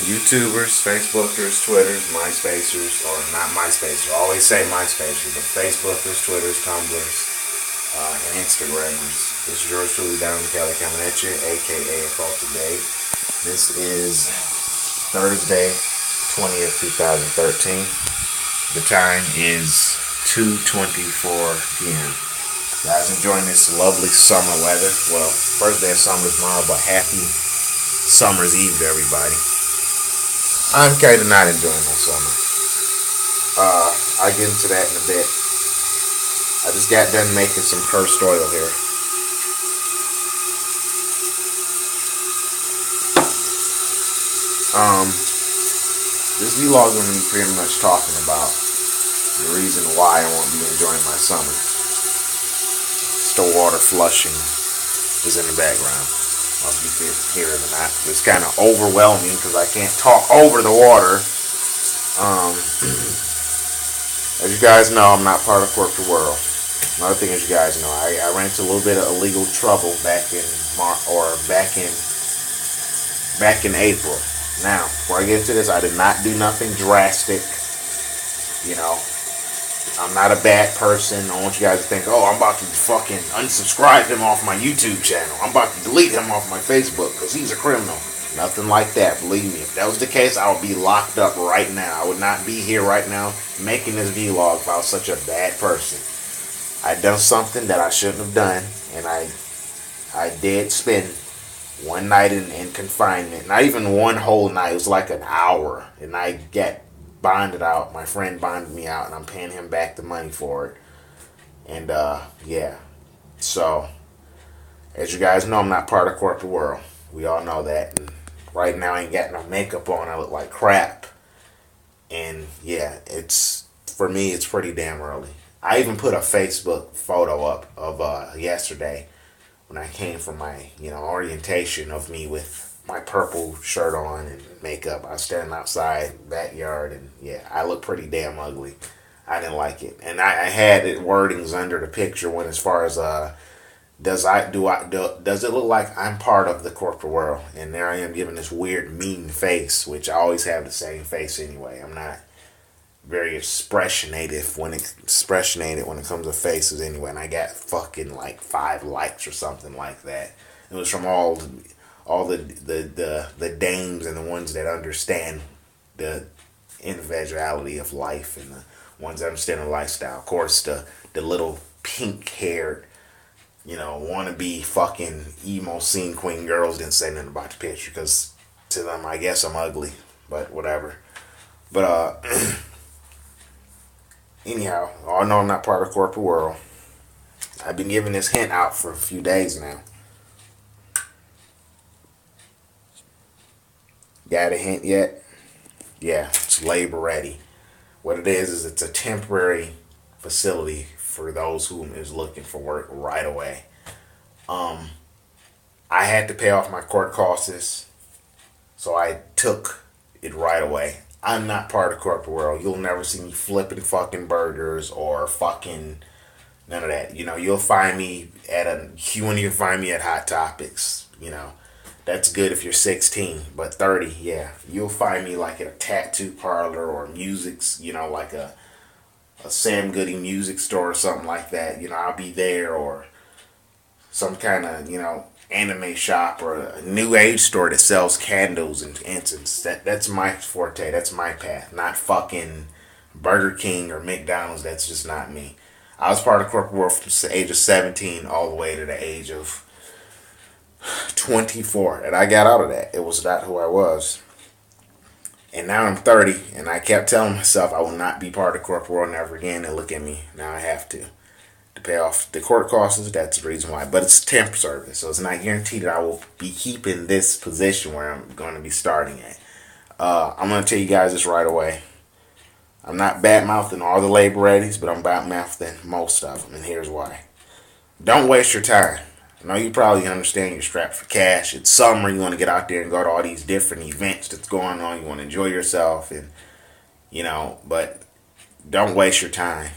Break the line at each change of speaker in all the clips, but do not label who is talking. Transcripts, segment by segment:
YouTubers, Facebookers, Twitters, MySpacers, or not MySpacers. I always say MySpacers, but Facebookers, Twitters, Tumblrs, and Instagrammers. This is yours truly, Down in Cali, coming at you, aka Across the Day. This is Thursday, 20th, 2013. The time is 2:24 p.m. Guys, enjoying this lovely summer weather. Well, first day of summer tomorrow, but happy summer's eve to everybody. I'm kind of not enjoying my summer. I'll get into that in a bit. I just got done making some cursed oil here. This vlog is going to be pretty much talking about the reason why I won't be enjoying my summer. The water flushing is in the background. I don't know if you can hear it or not. It's kind of overwhelming because I can't talk over the water. As you guys know, I'm not part of corporate world. Another thing, as you guys know, I ran into a little bit of illegal trouble back in April. Now, before I get into this, I did not do nothing drastic. You know, I'm not a bad person. I want you guys to think, oh, I'm about to fucking unsubscribe him off my YouTube channel. I'm about to delete him off my Facebook because he's a criminal. Nothing like that. Believe me, if that was the case, I would be locked up right now. I would not be here right now making this vlog if I was such a bad person. I done something that I shouldn't have done, and I did spend one night in confinement. Not even one whole night. It was like an hour, and I got bonded out. My friend bonded me out, and I'm paying him back the money for it. And yeah, so as you guys know, I'm not part of corporate world. We all know that. And right now, I ain't got no makeup on. I look like crap. And yeah, it's for me. It's pretty damn early. I even put a Facebook photo up of yesterday when I came from my orientation of me with my purple shirt on and makeup. I was standing outside backyard, and yeah, I look pretty damn ugly. I didn't like it, and I had it wordings under the picture when, as far as does it look like I'm part of the corporate world? And there I am giving this weird mean face, which I always have the same face anyway. I'm not very expressionated when it comes to faces anyway, and I got fucking like 5 likes or something like that. It was from all the dames and the ones that understand the individuality of life and the ones that understand the lifestyle. Of course, the little pink haired, wannabe fucking emo scene queen girls didn't say nothing about the picture because to them, I guess I'm ugly, but whatever. But anyhow, I know I'm not part of the corporate world. I've been giving this hint out for a few days now. Got a hint yet? Yeah, it's labor ready. What it is it's a temporary facility for those who is looking for work right away. I had to pay off my court costs, so I took it right away. I'm not part of the corporate world. You'll never see me flipping fucking burgers or fucking none of that. You'll find me when you find me at Hot Topics. That's good if you're 16, but 30, yeah. You'll find me like at a tattoo parlor or music's, like a Sam Goody music store or something like that. I'll be there, or some kind of, anime shop or a new age store that sells candles and incense. That's my forte. That's my path. Not fucking Burger King or McDonald's. That's just not me. I was part of the corporate world from the age of 17 all the way to the age of 24, and I got out of that. It was not who I was. And now I'm 30, and I kept telling myself I will not be part of the corporate world never again, and look at me. Now I have to pay off the court costs. That's the reason why. But it's temp service, so it's not guaranteed that I will be keeping this position where I'm going to be starting at. I'm going to tell you guys this right away. I'm not bad-mouthing all the labor readies, but I'm bad-mouthing most of them, and here's why. Don't waste your time. I know you probably understand you're strapped for cash. It's summer. You want to get out there and go to all these different events that's going on. You want to enjoy yourself, and but don't waste your time.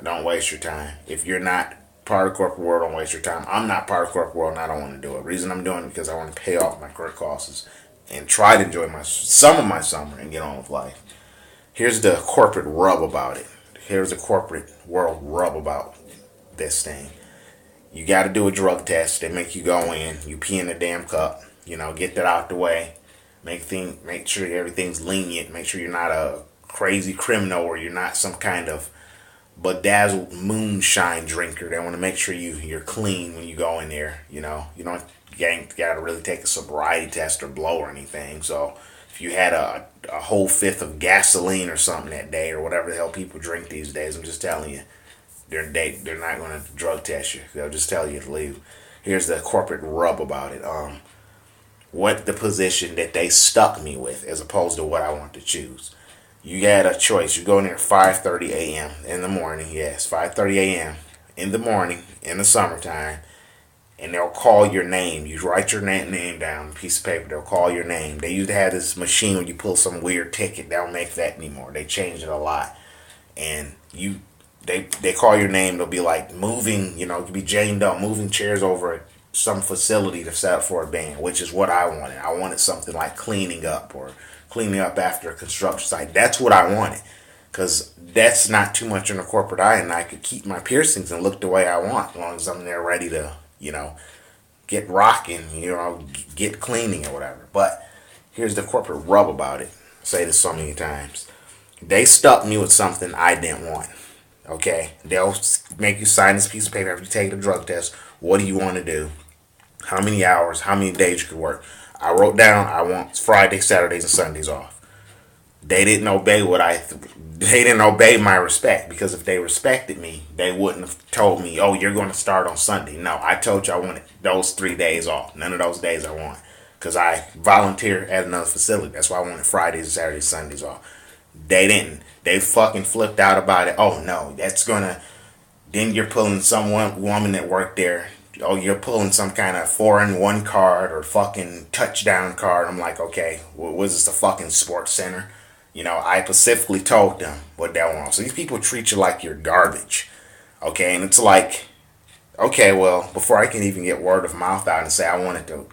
Don't waste your time. If you're not part of the corporate world, don't waste your time. I'm not part of the corporate world, and I don't want to do it. The reason I'm doing it because I want to pay off my court costs. and try to enjoy some of my summer and get on with life. Here's the corporate rub about it. Here's the corporate world rub about this thing. You got to do a drug test. They make you go in. You pee in the damn cup. Get that out the way. Make sure everything's lenient. Make sure you're not a crazy criminal or you're not some kind of bedazzled moonshine drinker. They want to make sure you're clean when you go in there. You ain't got to really take a sobriety test or blow or anything. So if you had a whole fifth of gasoline or something that day or whatever the hell people drink these days, I'm just telling you, they're not going to drug test you. They'll just tell you to leave. Here's the corporate rub about it. What the position that they stuck me with as opposed to what I want to choose. You got a choice. You go in there at 5:30 a.m. in the morning. Yes, 5:30 a.m. in the morning in the summertime. And they'll call your name. You write your name down on a piece of paper. They'll call your name. They used to have this machine when you pull some weird ticket. They don't make that anymore. They changed it a lot. And they call your name. They'll be like moving, it could be Jane Doe, moving chairs over at some facility to set up for a band, which is what I wanted. I wanted something like cleaning up or cleaning up after a construction site. That's what I wanted. Because that's not too much in the corporate eye, and I could keep my piercings and look the way I want as long as I'm there ready to get rocking, get cleaning or whatever. But here's the corporate rub about it. I say this so many times. They stuck me with something I didn't want. Okay? They'll make you sign this piece of paper after you take the drug test. What do you want to do? How many hours? How many days you could work? I wrote down I want Fridays, Saturdays, and Sundays off. They didn't obey they didn't obey my respect, because if they respected me, they wouldn't have told me, oh, you're going to start on Sunday. No, I told you I wanted those 3 days off. None of those days I want, because I volunteer at another facility. That's why I wanted Fridays, Saturdays, Sundays off. They didn't. They fucking flipped out about it. Oh, no, then you're pulling some woman that worked there. Oh, you're pulling some kind of 4-in-1 card or fucking touchdown card. I'm like, okay, was this a fucking sports center? I specifically told them what they want. So these people treat you like you're garbage. Okay, and it's like, okay, well, before I can even get word of mouth out and say I wanted to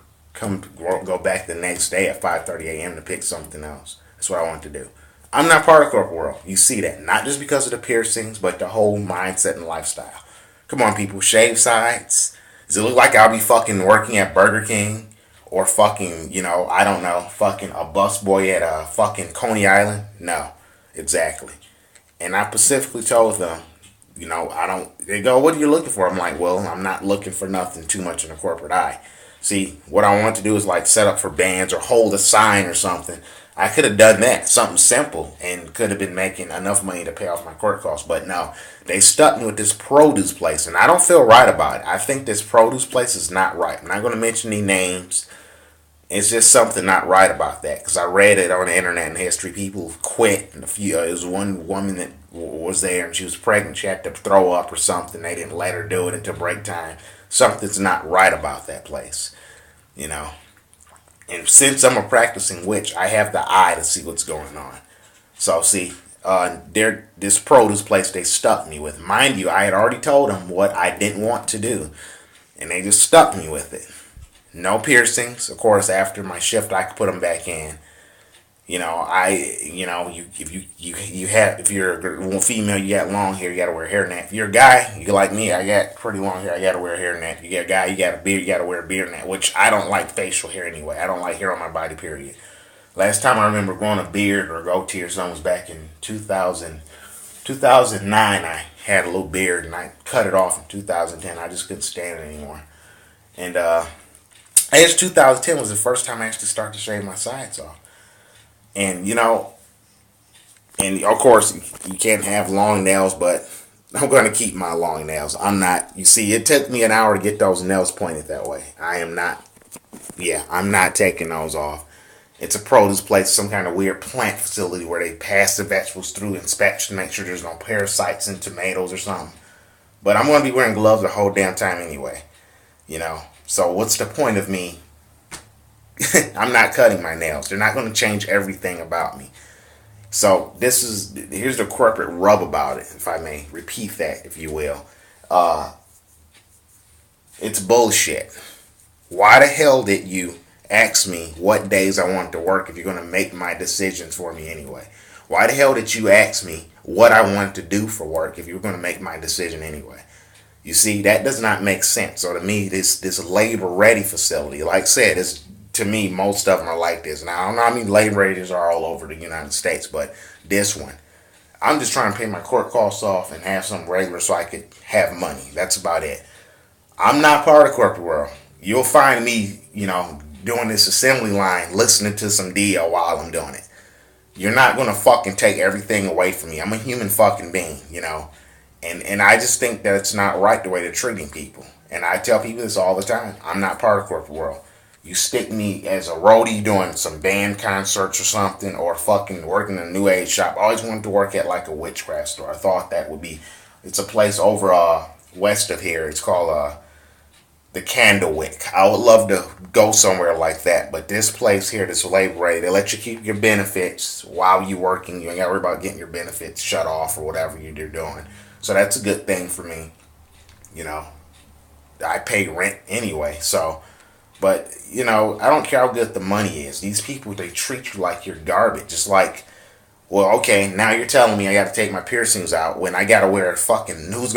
go back the next day at 5:30 a.m. to pick something else. That's what I want to do. I'm not part of corporate world. You see that. Not just because of the piercings, but the whole mindset and lifestyle. Come on, people. Shave sides. Does it look like I'll be fucking working at Burger King? Or fucking, I don't know, fucking a busboy at fucking Coney Island? No. Exactly. And I specifically told them, they go, what are you looking for? I'm like, well, I'm not looking for nothing too much in the corporate eye. See, what I want to do is like set up for bands or hold a sign or something. I could have done that, something simple, and could have been making enough money to pay off my court costs. But no, they stuck me with this produce place, and I don't feel right about it. I think this produce place is not right. I'm not going to mention any names. It's just something not right about that, because I read it on the internet in history. People quit, and it was one woman that was there, and she was pregnant. She had to throw up or something. They didn't let her do it until break time. Something's not right about that place, And since I'm a practicing witch, I have the eye to see what's going on. So see, this produce place they stuck me with. Mind you, I had already told them what I didn't want to do, and they just stuck me with it. No piercings. Of course, after my shift, I could put them back in. If you're a female, you got long hair, you gotta wear a hairnet. If you're a guy, you like me, I got pretty long hair, I gotta wear a hairnet. You got a guy, you got a beard, you gotta wear a beard net, which I don't like facial hair anyway. I don't like hair on my body, period. Last time I remember growing a beard or a goatee or something was back in 2009. I had a little beard and I cut it off in 2010. I just couldn't stand it anymore. And, I guess 2010 was the first time I actually started to shave my sides off. And, and of course, you can't have long nails, but I'm going to keep my long nails. You see, it took me an hour to get those nails pointed that way. I'm not taking those off. It's a produce place, some kind of weird plant facility where they pass the vegetables through inspection, make sure there's no parasites in tomatoes or something. But I'm going to be wearing gloves the whole damn time anyway, So what's the point of me? I'm not cutting my nails. They're not going to change everything about me. So here's the corporate rub about it, if I may repeat that, if you will. It's bullshit. Why the hell did you, ask me what days I want to work if you're going to make my decisions for me anyway? Why the hell did you ask me what I wanted to do for work if you were going to make my decision anyway? You see, that does not make sense. So to me, this labor ready facility, like I said, is to me most of them are like this. Now I don't know how many labor readies are all over the United States, but this one, I'm just trying to pay my court costs off and have some regular so I could have money. That's about it. I'm not part of the corporate world. You'll find me, doing this assembly line, listening to some Dio while I'm doing it. You're not gonna fucking take everything away from me. I'm a human fucking being. And I just think that it's not right the way they're treating people. And I tell people this all the time. I'm not part of the corporate world. You stick me as a roadie doing some band concerts or something, or fucking working in a new age shop. I always wanted to work at like a witchcraft store. I thought that would be. It's a place over west of here. It's called the Candlewick. I would love to go somewhere like that, but this place here, this labor rate, they let you keep your benefits while you're working. You ain't got to worry about getting your benefits shut off or whatever you're doing. So that's a good thing for me. You know, I pay rent anyway, so. But, I don't care how good the money is. These people, they treat you like you're garbage. Just like, well, okay, now you're telling me I got to take my piercings out when I got to wear a fucking, who's going